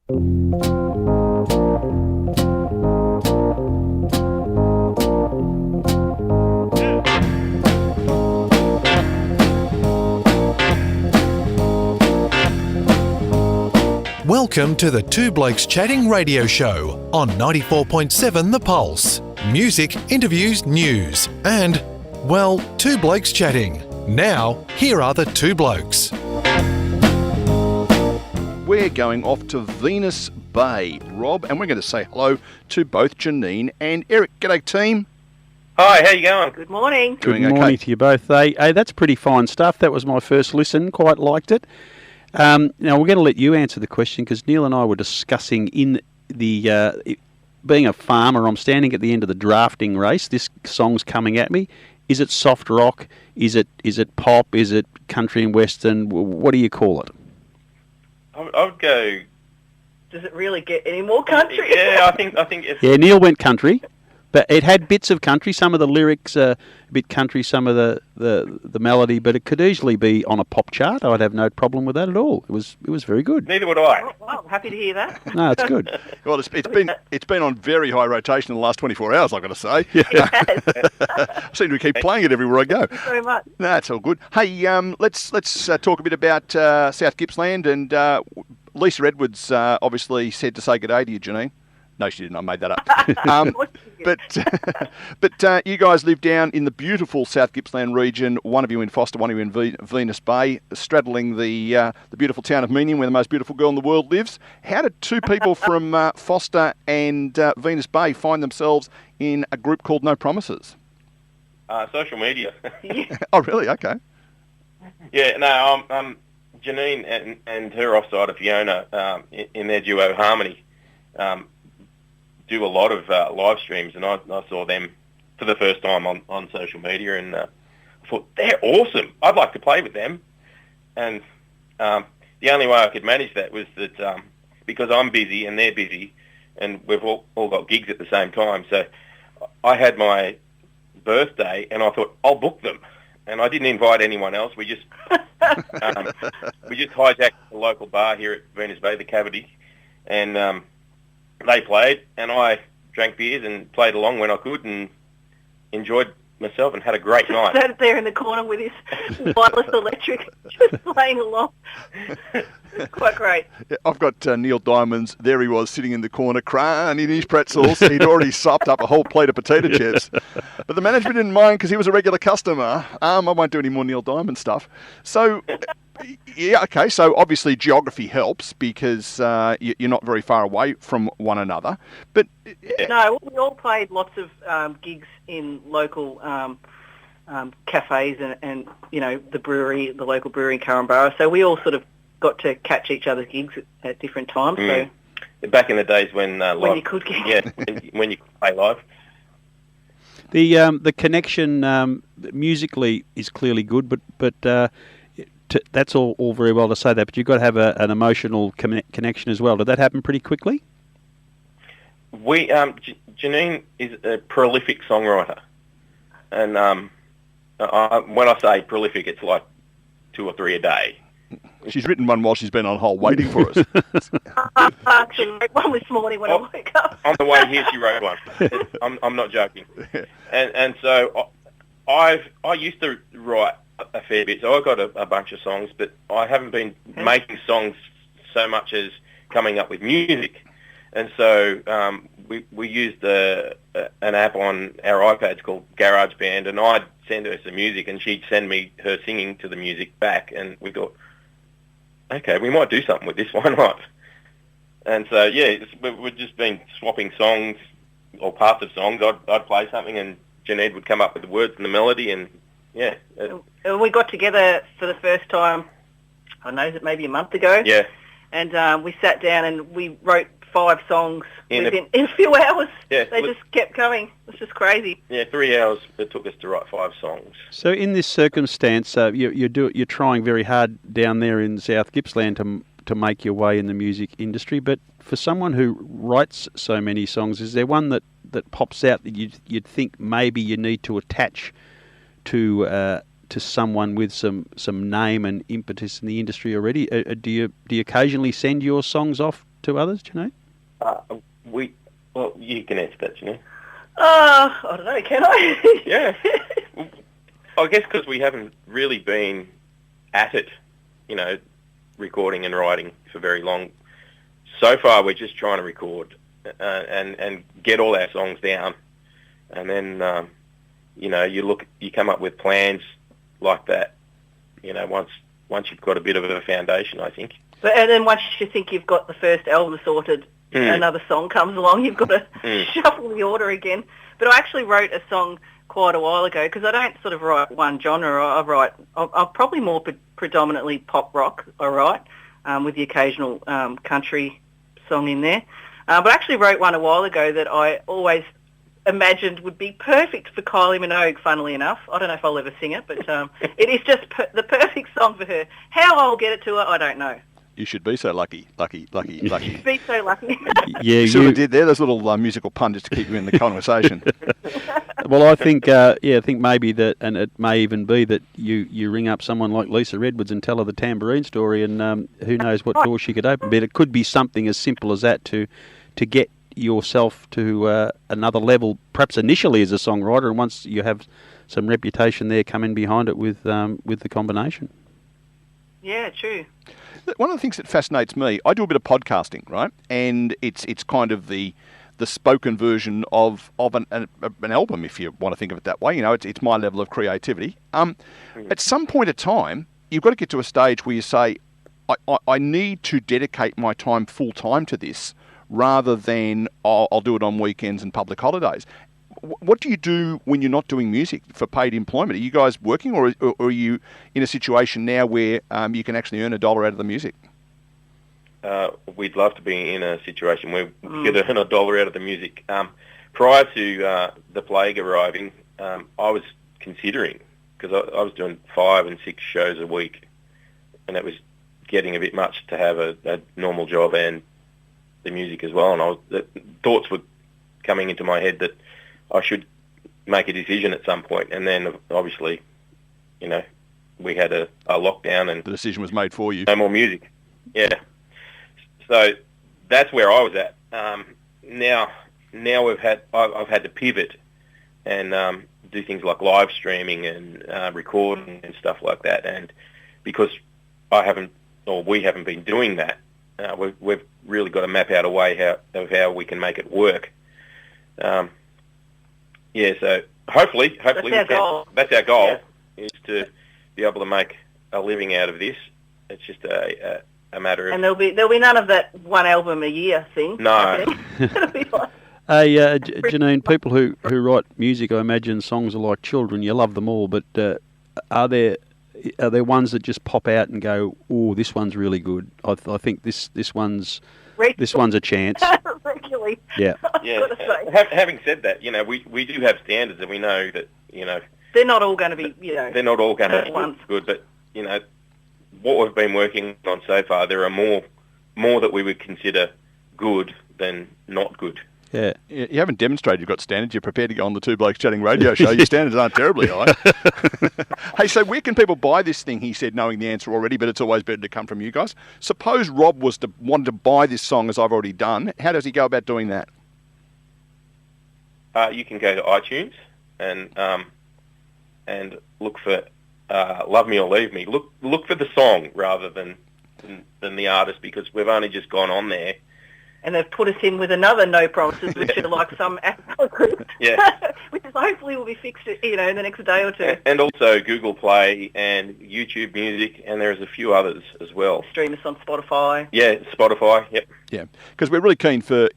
Welcome to the Two Blokes Chatting radio show on 94.7 The Pulse. Music, interviews, news, and, well, Two Blokes Chatting. Now, here are the two blokes. We're going off to Venus Bay, Rob, and we're going to say hello to both Janine and Eric. G'day, team. Hi, how you going? Good morning. Good morning to you both. Hey, that's pretty fine stuff. That was my first listen. Quite liked it. Now, we're going to let you answer the question because Neil and I were discussing in the being a farmer, I'm standing at the end of the drafting race. This song's coming at me. Is it soft rock? Is it pop? Is it country and western? What do you call it? I would go... Does it really get any more country? Yeah, I think it's... Yeah, Neil went country, but it had bits of country. Some of the lyrics are a bit country, some of the melody, but it could easily be on a pop chart. I'd have no problem with that at all. It was very good. Neither would I. Oh, well, happy to hear that. No, it's good. Well, it's been on very high rotation in the last 24 hours, I've got to say. I seem to keep playing it everywhere I go. Thank you very much. No, it's all good. Hey, let's talk a bit about South Gippsland, and Lisa Edwards obviously said to say good day to you, Janine. No, she didn't. I made that up. But you guys live down in the beautiful South Gippsland region. One of you in Foster, one of you in Venus Bay, straddling the beautiful town of Meenium, where the most beautiful girl in the world lives. How did two people from Foster and Venus Bay find themselves in a group called No Promises? Social media. Oh, really? Okay. Yeah, no, Janine and her offsider Fiona in their duo Harmony do a lot of live streams, and I saw them for the first time on social media, and I thought, they're awesome. I'd like to play with them. And the only way I could manage that was that because I'm busy and they're busy, and we've all got gigs at the same time, so I had my birthday, and I thought, I'll book them. And I didn't invite anyone else. We just hijacked the local bar here at Venus Bay, the Cavity, and they played, and I drank beers and played along when I could and enjoyed myself and had a great night. Sat there in the corner with his wireless electric, just playing along. Quite great. Yeah, I've got Neil Diamond's. There he was, sitting in the corner, crying in his pretzels. He'd already supped up a whole plate of potato chips. But the management didn't mind because he was a regular customer. I won't do any more Neil Diamond stuff. So... Yeah, okay, so obviously geography helps because you're not very far away from one another. But no, we all played lots of gigs in local cafes and you know, the local brewery in Currambara. So we all sort of got to catch each other's gigs at different times. So back in the days when you could gig. Yeah, when you could play live. The connection musically is clearly good, but that's all very well to say that, but you've got to have an emotional connection as well. Did that happen pretty quickly? We Janine is a prolific songwriter, and when I say prolific, it's like 2 or 3 a day. She's written one while she's been on hold waiting for us. Actually, I wrote one this morning when I woke up. On the way here, she wrote one. I'm not joking. And so I used to write a fair bit, so I got a bunch of songs, but I haven't been making songs so much as coming up with music. And so we used an app on our iPads called GarageBand, and I'd send her some music, and she'd send me her singing to the music back, and we thought, okay, we might do something with this, why not? And so, yeah, we've just been swapping songs, or parts of songs. I'd play something, and Janine would come up with the words and the melody, and yeah. And we got together for the first time, I don't know, is it maybe a month ago? Yeah. And we sat down and we wrote 5 songs in a few hours. Yeah. They just kept coming. It was just crazy. Yeah, 3 hours it took us to write 5 songs. So in this circumstance, you're trying very hard down there in South Gippsland to make your way in the music industry, but for someone who writes so many songs, is there one that pops out that you'd think maybe you need to attach to someone with some name and impetus in the industry already? Do you occasionally send your songs off two others, Janine? Well, you can answer that, Janine. I don't know, can I? Yeah. Well, I guess because we haven't really been at it, recording and writing for very long. So far, we're just trying to record and get all our songs down, and then you come up with plans like that. Once you've got a bit of a foundation, I think. And then once you think you've got the first album sorted, another song comes along. You've got to shuffle the order again. But I actually wrote a song quite a while ago because I don't sort of write one genre. I'm probably more predominantly pop rock. I write with the occasional country song in there. But I actually wrote one a while ago that I always imagined would be perfect for Kylie Minogue, funnily enough. I don't know if I'll ever sing it, but it is just the perfect song for her. How I'll get it to her, I don't know. You should be so lucky. Be so lucky. Yeah, you sort of did there. Those little musical pun just to keep you in the conversation. Well, I think maybe that, and it may even be that you ring up someone like Lisa Redwards and tell her the tambourine story, and who knows what door she could open. But it could be something as simple as that to get yourself to another level, perhaps initially as a songwriter, and once you have some reputation there, come in behind it with the combination. Yeah, true. One of the things that fascinates me, I do a bit of podcasting, right? And it's kind of the spoken version of an album, if you want to think of it that way. It's my level of creativity. At some point of time, you've got to get to a stage where you say, I need to dedicate my time full time to this, rather than I'll do it on weekends and public holidays. What do you do when you're not doing music for paid employment? Are you guys working, or are you in a situation now where you can actually earn $1 out of the music? We'd love to be in a situation where we could earn $1 out of the music. Prior to the plague arriving, I was considering, because I was doing 5 and 6 shows a week, and it was getting a bit much to have a normal job and the music as well. And the thoughts were coming into my head that I should make a decision at some point. And then obviously, we had a lockdown and the decision was made for you. No more music. Yeah. So that's where I was at. Now I've had to pivot and do things like live streaming and recording and stuff like that. And because we haven't been doing that, we've really got to map out a way of how we can make it work. So hopefully that's our goal, is to be able to make a living out of this. It's just a matter of... And there'll be none of that one album a year thing. No. It'll be like... Janine, people who write music, I imagine songs are like children. You love them all, but are there ones that just pop out and go, "Oh, this one's really good. I think this one's a chance." Regularly. Yeah. Yeah. Having said that, we do have standards, and we know that they're not all going to be they're not all going to be good, but what we've been working on so far, there are more that we would consider good than not good. Yeah. You haven't demonstrated you've got standards. You're prepared to go on the Two Blokes Chatting radio show. Your standards aren't terribly high. Hey, so where can people buy this thing? He said, knowing the answer already, but it's always better to come from you guys. Suppose Rob wanted to buy this song, as I've already done. How does he go about doing that? You can go to iTunes and look for "Love Me or Leave Me." Look for the song rather than the artist, because we've only just gone on there. And they've put us in with another no promises, which are like some actual group. Yeah. Which is hopefully will be fixed, in the next day or two. And also Google Play and YouTube Music, and there's a few others as well. Stream us on Spotify. Yeah, Spotify. Yep. Yeah, because we're really keen for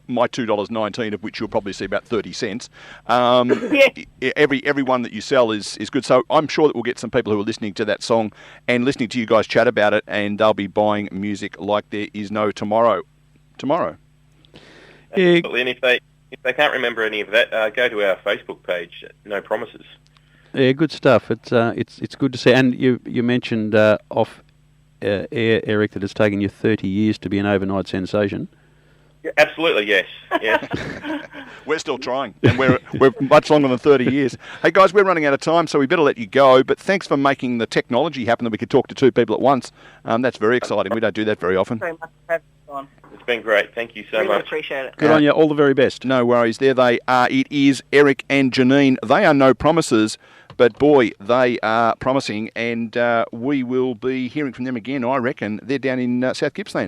my $2.19, of which you'll probably see about 30 cents. Every one that you sell is good. So I'm sure that we'll get some people who are listening to that song and listening to you guys chat about it, and they'll be buying music like there is no tomorrow. Yeah. And if they can't remember any of that, go to our Facebook page, No Promises. Yeah, good stuff. It's good to see. And you mentioned off air, Eric, that it's taken you 30 years to be an overnight sensation. Yeah, absolutely, yes. We're still trying, and we're much longer than 30 years. Hey guys, we're running out of time, so we better let you go. But thanks for making the technology happen that we could talk to two people at once. That's very exciting. We don't do that very often. Very much. on. It's been great. Thank you so Really much. appreciate it. Good on you. All the very best. No worries. There they are. It is Eric and Janine. They are no promises, but boy, they are promising, and we will be hearing from them again, I reckon. They're down in South Gippsland.